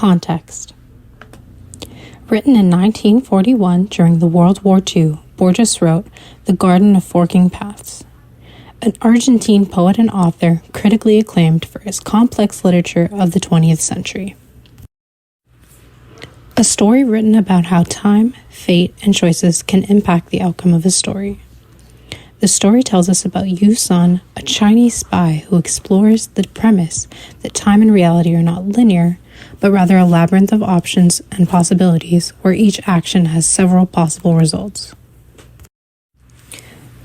Context. Written in 1941 during the World War II, Borges wrote The Garden of Forking Paths, an Argentine poet and author critically acclaimed for his complex literature of the 20th century. A story written about how time, fate, and choices can impact the outcome of a story. The story tells us about Yu Sun, a Chinese spy who explores the premise that time and reality are not linear, but rather a labyrinth of options and possibilities where each action has several possible results.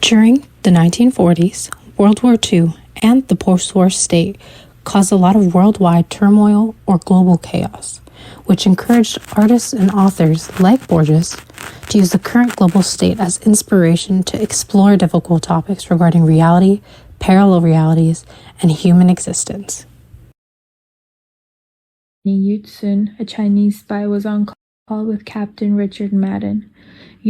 During the 1940s, World War II, and the post-war state caused a lot of worldwide turmoil or global chaos, which encouraged artists and authors like Borges to use the current global state as inspiration to explore difficult topics regarding reality, parallel realities, and human existence. Sun, a Chinese spy, was on call with Captain Richard Madden.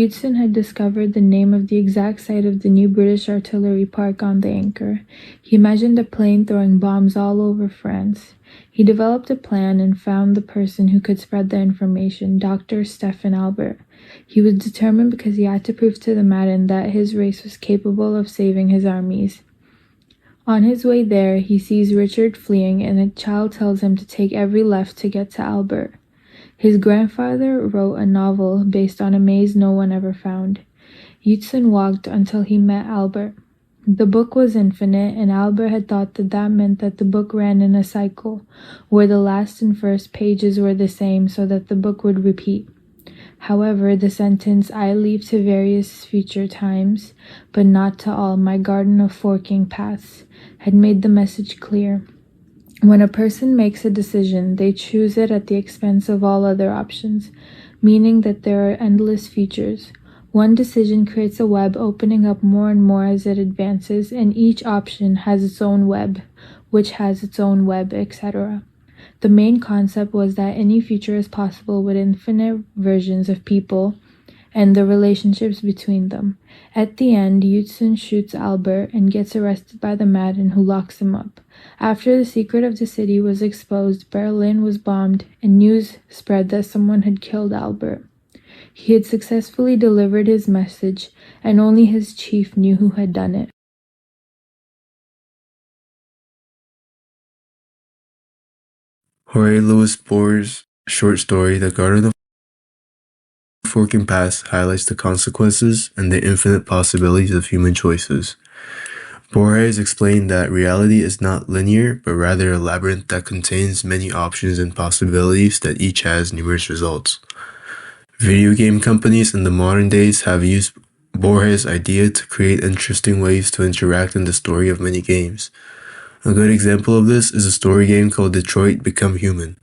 Sun had discovered the name of the exact site of the new British artillery park on the Anchor. He imagined a plane throwing bombs all over France. He developed a plan and found the person who could spread the information, Dr. Stefan Albert. He was determined because he had to prove to the Madden that his race was capable of saving his armies. On his way there, he sees Richard fleeing, and a child tells him to take every left to get to Albert. His grandfather wrote a novel based on a maze no one ever found. Sun walked until he met Albert. The book was infinite, and Albert had thought that meant that the book ran in a cycle, where the last and first pages were the same so that the book would repeat. However, the sentence, "I leave to various future times, but not to all my garden of forking paths," had made the message clear. When a person makes a decision, they choose it at the expense of all other options, meaning that there are endless futures. One decision creates a web opening up more and more as it advances, and each option has its own web, which has its own web, etc. The main concept was that any future is possible with infinite versions of people and the relationships between them. At the end, Sun shoots Albert and gets arrested by the Madden, who locks him up. After the secret of the city was exposed, Berlin was bombed, and news spread that someone had killed Albert. He had successfully delivered his message, and only his chief knew who had done it. Jorge Luis Borges' short story, The Garden of Forking Paths, highlights the consequences and the infinite possibilities of human choices. Borges explained that reality is not linear, but rather a labyrinth that contains many options and possibilities that each has numerous results. Video game companies in the modern days have used Borges' idea to create interesting ways to interact in the story of many games. A good example of this is a story game called Detroit Become Human.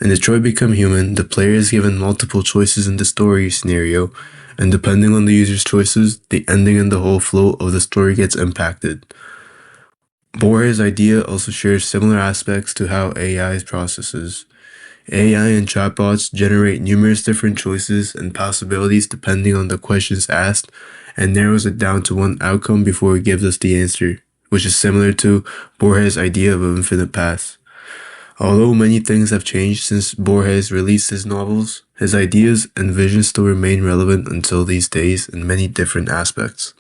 In Detroit Become Human, the player is given multiple choices in the story scenario, and depending on the user's choices, the ending and the whole flow of the story gets impacted. Borges' idea also shares similar aspects to how AI processes. AI and chatbots generate numerous different choices and possibilities depending on the questions asked, and narrows it down to one outcome before it gives us the answer, which is similar to Borges' idea of infinite paths. Although many things have changed since Borges released his novels, his ideas and visions still remain relevant until these days in many different aspects.